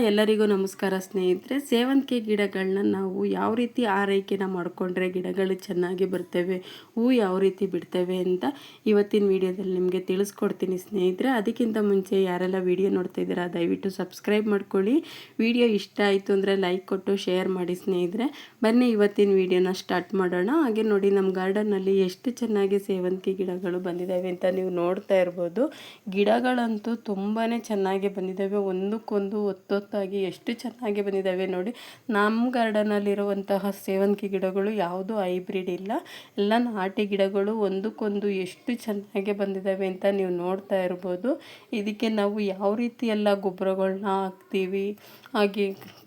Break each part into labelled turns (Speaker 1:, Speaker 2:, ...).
Speaker 1: ಎಲ್ಲರಿಗೂ ನಮಸ್ಕಾರ ಸ್ನೇಹಿತರೆ. ಸೇವಂತಿಗೆ ಗಿಡಗಳನ್ನ ನಾವು ಯಾವ ರೀತಿ ಆರೈಕೆನ ಮಾಡಿಕೊಂಡ್ರೆ ಗಿಡಗಳು ಚೆನ್ನಾಗಿ ಬರ್ತವೆ, ಹೂವು ಯಾವ ರೀತಿ ಬಿಡ್ತವೆ ಅಂತ ಇವತ್ತಿನ ವಿಡಿಯೋದಲ್ಲಿ ನಿಮಗೆ ತಿಳಿಸ್ಕೊಡ್ತೀನಿ ಸ್ನೇಹಿತರೆ. ಅದಕ್ಕಿಂತ ಮುಂಚೆ ಯಾರೆಲ್ಲ ವಿಡಿಯೋ ನೋಡ್ತಾ ಇದ್ದೀರಾ ದಯವಿಟ್ಟು ಸಬ್ಸ್ಕ್ರೈಬ್ ಮಾಡ್ಕೊಳ್ಳಿ. ವಿಡಿಯೋ ಇಷ್ಟ ಆಯಿತು ಅಂದರೆ ಲೈಕ್ ಕೊಟ್ಟು ಶೇರ್ ಮಾಡಿ ಸ್ನೇಹಿತರೆ. ಬನ್ನಿ ಇವತ್ತಿನ ವಿಡಿಯೋನ ಸ್ಟಾರ್ಟ್ ಮಾಡೋಣ. ಹಾಗೆ ನೋಡಿ, ನಮ್ಮ ಗಾರ್ಡನ್ನಲ್ಲಿ ಎಷ್ಟು ಚೆನ್ನಾಗಿ ಸೇವಂತಿಗೆ ಗಿಡಗಳು ಬಂದಿದ್ದಾವೆ ಅಂತ ನೀವು ನೋಡ್ತಾ ಇರ್ಬೋದು. ಗಿಡಗಳಂತೂ ತುಂಬಾ ಚೆನ್ನಾಗಿ ಬಂದಿದ್ದಾವೆ, ಒಂದಕ್ಕೊಂದು ಒತ್ತೊತ್ತಾಗಿ ಎಷ್ಟು ಚೆನ್ನಾಗಿ ಬಂದಿದ್ದಾವೆ ನೋಡಿ. ನಮ್ಮ ಗಾರ್ಡನಲ್ಲಿರುವಂತಹ ಸೇವಂತಿಗೆ ಗಿಡಗಳು ಯಾವುದು ಹೈಬ್ರಿಡ್ ಇಲ್ಲ, ಎಲ್ಲ ನಾಟಿ ಗಿಡಗಳು. ಒಂದಕ್ಕೊಂದು ಎಷ್ಟು ಚೆನ್ನಾಗಿ ಬಂದಿದ್ದಾವೆ ಅಂತ ನೀವು ನೋಡ್ತಾ ಇರ್ಬೋದು. ಇದಕ್ಕೆ ನಾವು ಯಾವ ರೀತಿ ಎಲ್ಲ ಗೊಬ್ಬರಗಳನ್ನ ಹಾಕ್ತೀವಿ, ಹಾಗೆ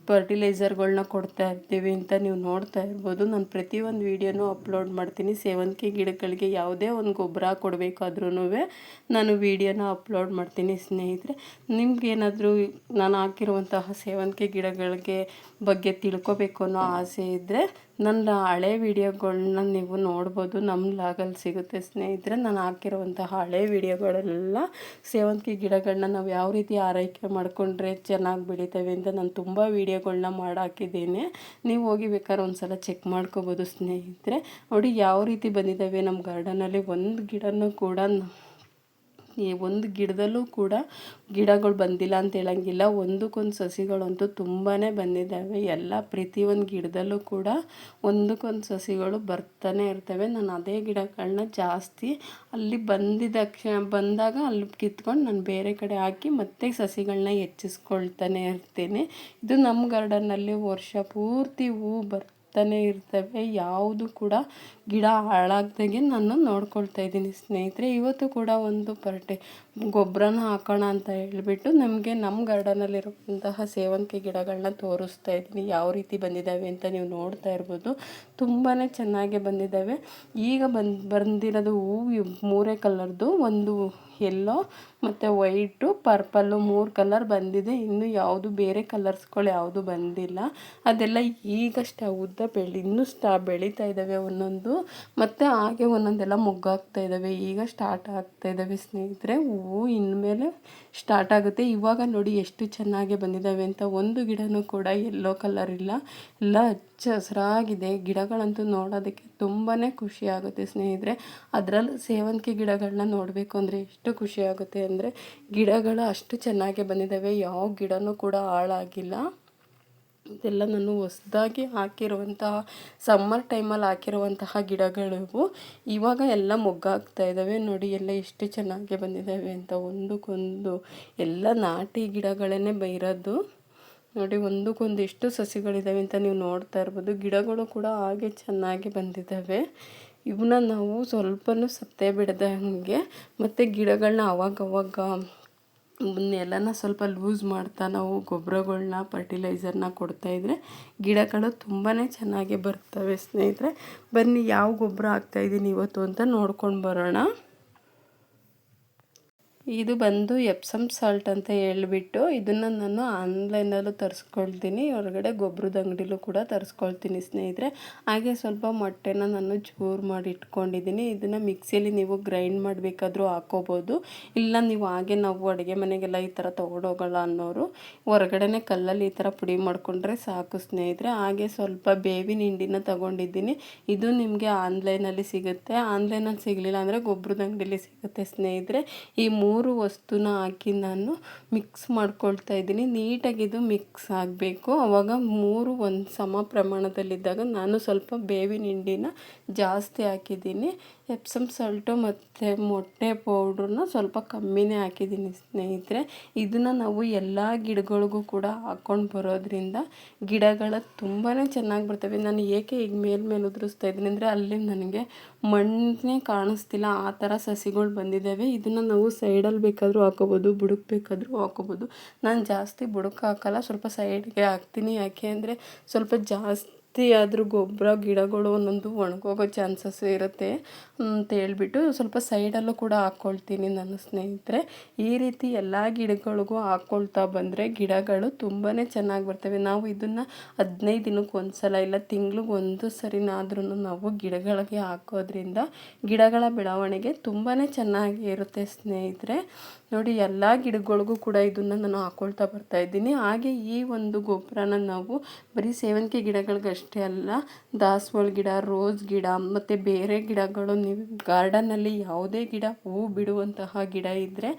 Speaker 1: ಫರ್ಟಿಲೈಸರ್ಗಳನ್ನ ಕೊಡ್ತಾ ಇರ್ತೀವಿ ಅಂತ ನೀವು ನೋಡ್ತಾ ಇರ್ಬೋದು. ನಾನು ಪ್ರತಿಯೊಂದು ವೀಡಿಯೋನೂ ಅಪ್ಲೋಡ್ ಮಾಡ್ತೀನಿ. ಸೇವಂತಿಗೆ ಗಿಡಗಳಿಗೆ ಯಾವುದೇ ಒಂದು ಗೊಬ್ಬರ ಕೊಡಬೇಕಾದ್ರೂ ನಾನು ವೀಡಿಯೋನ ಅಪ್ಲೋಡ್ ಮಾಡ್ತೀನಿ ಸ್ನೇಹಿತರೆ. ನಿಮ್ಗೇನಾದರೂ ನಾನು ಹಾಕಿರುವಂತಹ ಸೇವಂತಿಗೆ ಗಿಡಗಳಿಗೆ ಬಗ್ಗೆ ತಿಳ್ಕೊಬೇಕು ಅನ್ನೋ ಆಸೆ ಇದ್ದರೆ ನನ್ನ ಹಳೆ ವೀಡಿಯೋಗಳನ್ನ ನೀವು ನೋಡ್ಬೋದು. ನಮ್ಮ ಲಾಗಲ್ಲಿ ಸಿಗುತ್ತೆ ಸ್ನೇಹಿತರೆ. ನಾನು ಹಾಕಿರುವಂತಹ ಹಳೆ ವೀಡಿಯೋಗಳೆಲ್ಲ ಸೇವಂತಿಗೆ ಗಿಡಗಳನ್ನ ನಾವು ಯಾವ ರೀತಿ ಆರೈಕೆ ಮಾಡಿಕೊಂಡ್ರೆ ಚೆನ್ನಾಗಿ ಬೆಳಿತವೆ ಅಂತ ನಾನು ತುಂಬ ವೀಡಿಯೋಗಳನ್ನ ಮಾಡಾಕಿದ್ದೇನೆ. ನೀವು ಹೋಗಿ ಬೇಕಾದ್ರೆ ಒಂದು ಸಲ ಚೆಕ್ ಮಾಡ್ಕೋಬೋದು ಸ್ನೇಹಿತರೆ. ನೋಡಿ ಯಾವ ರೀತಿ ಬಂದಿದ್ದಾವೆ ನಮ್ಮ ಗಾರ್ಡನಲ್ಲಿ. ಒಂದು ಗಿಡನೂ ಕೂಡ ಒಂದು ಗಿಡದಲ್ಲೂ ಕೂಡ ಗಿಡಗಳು ಬಂದಿಲ್ಲ ಅಂತ ಹೇಳಂಗಿಲ್ಲ. ಒಂದಕ್ಕೊಂದು ಸಸಿಗಳಂತೂ ತುಂಬಾ ಬಂದಿದ್ದಾವೆ. ಎಲ್ಲ ಪ್ರತಿಯೊಂದು ಗಿಡದಲ್ಲೂ ಕೂಡ ಒಂದಕ್ಕೊಂದು ಸಸಿಗಳು ಬರ್ತಾನೆ ಇರ್ತವೆ. ನಾನು ಅದೇ ಗಿಡಗಳನ್ನ ಜಾಸ್ತಿ ಅಲ್ಲಿ ಬಂದಾಗ ಅಲ್ಲಿ ಕಿತ್ಕೊಂಡು ನಾನು ಬೇರೆ ಕಡೆ ಹಾಕಿ ಮತ್ತೆ ಸಸಿಗಳನ್ನ ಹೆಚ್ಚಿಸ್ಕೊಳ್ತಾನೆ ಇರ್ತೀನಿ. ಇದು ನಮ್ಮ ಗಾರ್ಡನ್ನಲ್ಲಿ ವರ್ಷ ಪೂರ್ತಿ ಹೂವು ಬರ್ತಾನೆ ಇರ್ತವೆ. ಯಾವುದು ಕೂಡ ಗಿಡ ಹಾಳಾಗ್ದಾಗೆ ನಾನು ನೋಡ್ಕೊಳ್ತಾ ಇದ್ದೀನಿ ಸ್ನೇಹಿತರೆ. ಇವತ್ತು ಕೂಡ ಒಂದು ಗೊಬ್ಬರನ ಹಾಕೋಣ ಅಂತ ಹೇಳಿಬಿಟ್ಟು ನಮಗೆ ನಮ್ಮ ಗಾರ್ಡನಲ್ಲಿರುವಂತಹ ಸೇವಂತಿಗೆ ಗಿಡಗಳನ್ನ ತೋರಿಸ್ತಾ ಇದ್ದೀನಿ. ಯಾವ ರೀತಿ ಬಂದಿದ್ದಾವೆ ಅಂತ ನೀವು ನೋಡ್ತಾ ಇರ್ಬೋದು. ತುಂಬಾ ಚೆನ್ನಾಗಿ ಬಂದಿದ್ದಾವೆ. ಈಗ ಬಂದಿರೋದು ಹೂವು ಮೂರೇ ಕಲರ್ದು, ಒಂದು ಯೆಲ್ಲೋ ಮತ್ತು ವೈಟು, ಪರ್ಪಲ್ಲು, 3 ಕಲರ್ ಬಂದಿದೆ. ಇನ್ನು ಯಾವುದು ಬೇರೆ ಕಲರ್ಸ್ಗಳು ಯಾವುದು ಬಂದಿಲ್ಲ. ಅದೆಲ್ಲ ಈಗಷ್ಟೇ ಉದ್ದ ಇನ್ನೂ ಬೆಳೀತಾ ಇದ್ದಾವೆ ಒಂದೊಂದು. ಮತ್ತು ಹಾಗೆ ಒಂದೊಂದೆಲ್ಲ ಮೊಗ್ಗಾಗ್ತಾ ಇದ್ದಾವೆ. ಈಗ ಸ್ಟಾರ್ಟ್ ಆಗ್ತಾ ಇದ್ದಾವೆ ಸ್ನೇಹಿತರೆ. ಹೂವು ಇನ್ಮೇಲೆ ಸ್ಟಾರ್ಟ್ ಆಗುತ್ತೆ. ಇವಾಗ ನೋಡಿ ಎಷ್ಟು ಚೆನ್ನಾಗಿ ಬಂದಿದ್ದಾವೆ ಅಂತ. ಒಂದು ಗಿಡನೂ ಕೂಡ ಯೆಲ್ಲೋ ಕಲರ್ ಇಲ್ಲ, ಎಲ್ಲ ಹಚ್ಚ ಹಸಿರಾಗಿದೆ. ಗಿಡಗಳಂತೂ ನೋಡೋದಕ್ಕೆ ತುಂಬಾ ಖುಷಿ ಆಗುತ್ತೆ ಸ್ನೇಹಿತರೆ. ಅದರಲ್ಲೂ ಸೇವಂತಿಗೆ ಗಿಡಗಳನ್ನ ನೋಡಬೇಕು ಅಂದರೆ ಎಷ್ಟು ಖುಷಿ ಆಗುತ್ತೆ ಅಂದರೆ, ಗಿಡಗಳು ಅಷ್ಟು ಚೆನ್ನಾಗಿ ಬಂದಿದ್ದಾವೆ. ಯಾವ ಗಿಡನೂ ಕೂಡ ಹಾಳಾಗಿಲ್ಲ. ಇದೆಲ್ಲ ನಾನು ಹೊಸದಾಗಿ ಹಾಕಿರುವಂತಹ ಸಮ್ಮರ್ ಟೈಮಲ್ಲಿ ಹಾಕಿರುವಂತಹ ಗಿಡಗಳು ಇವಾಗ ಎಲ್ಲ ಮೊಗ್ಗಾಗ್ತಾ ಇದ್ದಾವೆ. ನೋಡಿ ಎಲ್ಲ ಎಷ್ಟು ಚೆನ್ನಾಗಿ ಬಂದಿದ್ದಾವೆ ಅಂತ. ಒಂದಕ್ಕೊಂದು ಎಲ್ಲ ನಾಟಿ ಗಿಡಗಳೇ ಇರೋದು. ನೋಡಿ ಒಂದಕ್ಕೊಂದು ಎಷ್ಟು ಸಸಿಗಳಿದ್ದಾವೆ ಅಂತ ನೀವು ನೋಡ್ತಾ ಇರ್ಬೋದು. ಗಿಡಗಳು ಕೂಡ ಹಾಗೆ ಚೆನ್ನಾಗಿ ಬಂದಿದ್ದಾವೆ. ಇವನ್ನ ನಾವು ಸ್ವಲ್ಪನೂ ಸತ್ತೇ ಬಿಡದಂಗೆ ಮತ್ತು ಗಿಡಗಳನ್ನ ಅವಾಗವಾಗ ನೆಲನ ಸ್ವಲ್ಪ ಲೂಸ್ ಮಾಡ್ತಾ ನಾವು ಗೊಬ್ಬರಗಳ್ನ ಫರ್ಟಿಲೈಸರ್ನ ಕೊಡ್ತಾಯಿದ್ರೆ ಗಿಡಗಳು ತುಂಬಾ ಚೆನ್ನಾಗಿ ಬರ್ತವೆ ಸ್ನೇಹಿತರೆ. ಬನ್ನಿ ಯಾವ ಗೊಬ್ಬರ ಹಾಕ್ತಾಯಿದ್ದೀನಿ ಇವತ್ತು ಅಂತ ನೋಡ್ಕೊಂಡು ಬರೋಣ. ಇದು ಬಂದು ಎಪ್ಸಮ್ ಸಾಲ್ಟ್ ಅಂತ ಹೇಳ್ಬಿಟ್ಟು ಇದನ್ನು ನಾನು ಆನ್ಲೈನಲ್ಲೂ ತರಿಸ್ಕೊಳ್ತೀನಿ, ಹೊರಗಡೆ ಗೊಬ್ಬರದ ಅಂಗಡಿಲೂ ಕೂಡ ತರಿಸ್ಕೊಳ್ತೀನಿ ಸ್ನೇಹಿತರೆ. ಹಾಗೆ ಸ್ವಲ್ಪ ಮೊಟ್ಟೆನ ನಾನು ಚೂರು ಮಾಡಿ ಇಟ್ಕೊಂಡಿದ್ದೀನಿ. ಇದನ್ನು ಮಿಕ್ಸಿಯಲ್ಲಿ ನೀವು ಗ್ರೈಂಡ್ ಮಾಡಬೇಕಾದ್ರೂ ಹಾಕ್ಕೋಬೋದು. ಇಲ್ಲ ನೀವು ಹಾಗೆ ನಾವು ಅಡುಗೆ ಮನೆಗೆಲ್ಲ ಈ ಥರ ತೊಗೊಂಡೋಗಲ್ಲ ಅನ್ನೋರು ಹೊರಗಡೆನೇ ಕಲ್ಲಲ್ಲಿ ಈ ಥರ ಪುಡಿ ಮಾಡಿಕೊಂಡ್ರೆ ಸಾಕು ಸ್ನೇಹಿತರೆ. ಹಾಗೆ ಸ್ವಲ್ಪ ಬೇವಿನ ಹಿಂಡಿನ ತಗೊಂಡಿದ್ದೀನಿ. ಇದು ನಿಮಗೆ ಆನ್ಲೈನಲ್ಲಿ ಸಿಗುತ್ತೆ. ಆನ್ಲೈನಲ್ಲಿ ಸಿಗಲಿಲ್ಲ ಅಂದರೆ ಗೊಬ್ಬರದ ಅಂಗಡಿಲಿ ಸಿಗುತ್ತೆ ಸ್ನೇಹಿತರೆ. ಈ 3 ವಸ್ತುನ ಹಾಕಿ ನಾನು ಮಿಕ್ಸ್ ಮಾಡ್ಕೊಳ್ತಾ ಇದ್ದೀನಿ. ನೀಟಾಗಿ ಇದು ಮಿಕ್ಸ್ ಆಗಬೇಕು. ಆವಾಗ 3 ಒಂದು ಸಮ ಪ್ರಮಾಣದಲ್ಲಿದ್ದಾಗ ನಾನು ಸ್ವಲ್ಪ ಬೇವಿನ ಹಿಂಡಿನ ಜಾಸ್ತಿ ಹಾಕಿದ್ದೀನಿ. ಎಪ್ಸಮ್ ಸಾಲ್ಟು ಮತ್ತು ಮೊಟ್ಟೆ ಪೌಡ್ರನ್ನ ಸ್ವಲ್ಪ ಕಮ್ಮಿನೇ ಹಾಕಿದ್ದೀನಿ ಸ್ನೇಹಿತರೆ. ಇದನ್ನು ನಾವು ಎಲ್ಲ ಗಿಡಗಳಿಗೂ ಕೂಡ ಹಾಕ್ಕೊಂಡು ಬರೋದ್ರಿಂದ ಗಿಡಗಳ ತುಂಬಾ ಚೆನ್ನಾಗಿ ಬರ್ತವೆ. ನಾನು ಏಕೆ ಈಗ ಮೇಲ್ಮೇಲೆ ಉದುರಿಸ್ತಾ ಇದ್ದೀನಿ ಅಂದರೆ ಅಲ್ಲಿ ನನಗೆ ಮಣ್ಣೇ ಕಾಣಿಸ್ತಿಲ್ಲ, ಆ ಥರ ಸಸಿಗಳು ಬಂದಿದ್ದಾವೆ. ಇದನ್ನು ನಾವು ಸೈಡಲ್ಲಿ ಬೇಕಾದರೂ ಹಾಕೋಬೋದು, ಬುಡಕ್ಕೆ ಬೇಕಾದರೂ ಹಾಕೋಬೋದು. ನಾನು ಜಾಸ್ತಿ ಬುಡಕ್ಕೆ ಹಾಕಲ್ಲ, ಸ್ವಲ್ಪ ಸೈಡ್ಗೆ ಹಾಕ್ತೀನಿ. ಯಾಕೆ ಅಂದರೆ ಸ್ವಲ್ಪ ಜಾಸ್ತಿ ಆದರೂ ಗೊಬ್ಬರ ಗಿಡಗಳು ಒಂದೊಂದು ಒಣಗೋಗೋ ಚಾನ್ಸಸ್ ಇರುತ್ತೆ ಅಂತ ಹೇಳ್ಬಿಟ್ಟು ಸ್ವಲ್ಪ ಸೈಡಲ್ಲೂ ಕೂಡ ಹಾಕ್ಕೊಳ್ತೀನಿ ನನ್ನ ಸ್ನೇಹಿತರೆ. ಈ ರೀತಿ ಎಲ್ಲ ಗಿಡಗಳಿಗೂ ಹಾಕ್ಕೊಳ್ತಾ ಬಂದರೆ ಗಿಡಗಳು ತುಂಬಾ ಚೆನ್ನಾಗಿ ಬರ್ತವೆ. ನಾವು ಇದನ್ನು 15 ದಿನಕ್ಕೆ ಒಂದು ಸಲ ಇಲ್ಲ ತಿಂಗ್ಳಿಗೆ ಒಂದು ಸರಿನಾದ್ರೂ ನಾವು ಗಿಡಗಳಿಗೆ ಹಾಕೋದ್ರಿಂದ ಗಿಡಗಳ ಬೆಳವಣಿಗೆ ತುಂಬಾ ಚೆನ್ನಾಗಿ ಇರುತ್ತೆ ಸ್ನೇಹಿತರೆ. ನೋಡಿ ಎಲ್ಲ ಗಿಡಗಳಿಗೂ ಕೂಡ ಇದನ್ನು ನಾನು ಹಾಕ್ಕೊಳ್ತಾ ಬರ್ತಾಯಿದ್ದೀನಿ. ಹಾಗೆ ಈ ಒಂದು ಗೊಬ್ಬರನ ನಾವು ಬರೀ ಸೇವಂತಿಗೆ ಗಿಡಗಳಿಗಷ್ಟೇ ಅಲ್ಲ, ದಾಸವಾಳ ಗಿಡ, ರೋಸ್ ಗಿಡ ಮತ್ತು ಬೇರೆ ಗಿಡಗಳು, ನೀವು ಗಾರ್ಡನ್ನಲ್ಲಿ ಯಾವುದೇ ಗಿಡ ಹೂ ಬಿಡುವಂತಹ ಗಿಡ ಇದ್ದರೆ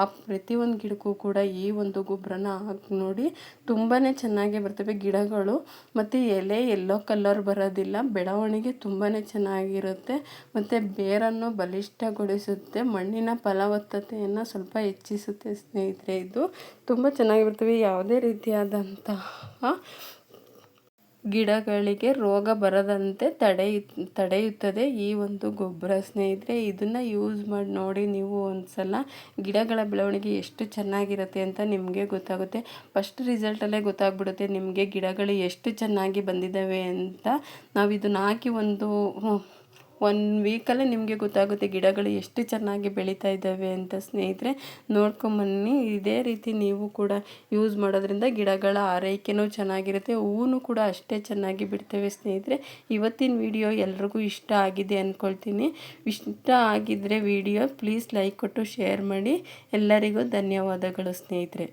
Speaker 1: ಆ ಪ್ರತಿಯೊಂದು ಗಿಡಕ್ಕೂ ಕೂಡ ಈ ಒಂದು ಗೊಬ್ಬರನ ಹಾಕಿ ನೋಡಿ, ತುಂಬಾ ಚೆನ್ನಾಗಿ ಬರ್ತವೆ ಗಿಡಗಳು. ಮತ್ತು ಎಲೆ ಎಲ್ಲೋ ಕಲರ್ ಬರೋದಿಲ್ಲ, ಬೆಳವಣಿಗೆ ತುಂಬಾ ಚೆನ್ನಾಗಿರುತ್ತೆ ಮತ್ತು ಬೇರನ್ನು ಬಲಿಷ್ಠಗೊಳಿಸುತ್ತೆ, ಮಣ್ಣಿನ ಫಲವತ್ತತೆಯನ್ನು ಸ್ವಲ್ಪ ಹೆಚ್ಚಿಸುತ್ತೆ ಸ್ನೇಹಿತರೆ. ಇದು ತುಂಬ ಚೆನ್ನಾಗಿರ್ತವೆ. ಯಾವುದೇ ರೀತಿಯಾದಂತಹ ಗಿಡಗಳಿಗೆ ರೋಗ ಬರದಂತೆ ತಡೆಯುತ್ತದೆ ಈ ಒಂದು ಗೊಬ್ಬರ ಸ್ನೇಹಿತರೆ. ಇದನ್ನು ಯೂಸ್ ಮಾಡಿ ನೋಡಿ ನೀವು ಒಂದು ಸಲ, ಗಿಡಗಳ ಬೆಳವಣಿಗೆ ಎಷ್ಟು ಚೆನ್ನಾಗಿರುತ್ತೆ ಅಂತ ನಿಮಗೆ ಗೊತ್ತಾಗುತ್ತೆ. ಫಸ್ಟ್ ರಿಸಲ್ಟಲ್ಲೇ ಗೊತ್ತಾಗ್ಬಿಡುತ್ತೆ ನಿಮಗೆ ಗಿಡಗಳು ಎಷ್ಟು ಚೆನ್ನಾಗಿ ಬಂದಿದ್ದಾವೆ ಅಂತ. ನಾವು ಇದನ್ನು ಹಾಕಿ ಒಂದು 1 ವೀಕಲ್ಲೇ ನಿಮಗೆ ಗೊತ್ತಾಗುತ್ತೆ ಗಿಡಗಳು ಎಷ್ಟು ಚೆನ್ನಾಗಿ ಬೆಳೀತಾ ಇದ್ದಾವೆ ಅಂತ ಸ್ನೇಹಿತರೆ. ನೋಡ್ಕೊಂಬನ್ನಿ. ಇದೇ ರೀತಿ ನೀವು ಕೂಡ ಯೂಸ್ ಮಾಡೋದ್ರಿಂದ ಗಿಡಗಳ ಆರೈಕೆನೂ ಚೆನ್ನಾಗಿರುತ್ತೆ, ಹೂವು ಕೂಡ ಅಷ್ಟೇ ಚೆನ್ನಾಗಿ ಬಿಡ್ತೇವೆ ಸ್ನೇಹಿತರೆ. ಇವತ್ತಿನ ವಿಡಿಯೋ ಎಲ್ರಿಗೂ ಇಷ್ಟ ಆಗಿದೆ ಅಂದ್ಕೊಳ್ತೀನಿ. ಇಷ್ಟ ಆಗಿದ್ದರೆ ವಿಡಿಯೋ ಪ್ಲೀಸ್ ಲೈಕ್ ಕೊಟ್ಟು ಶೇರ್ ಮಾಡಿ. ಎಲ್ಲರಿಗೂ ಧನ್ಯವಾದಗಳು ಸ್ನೇಹಿತರೆ.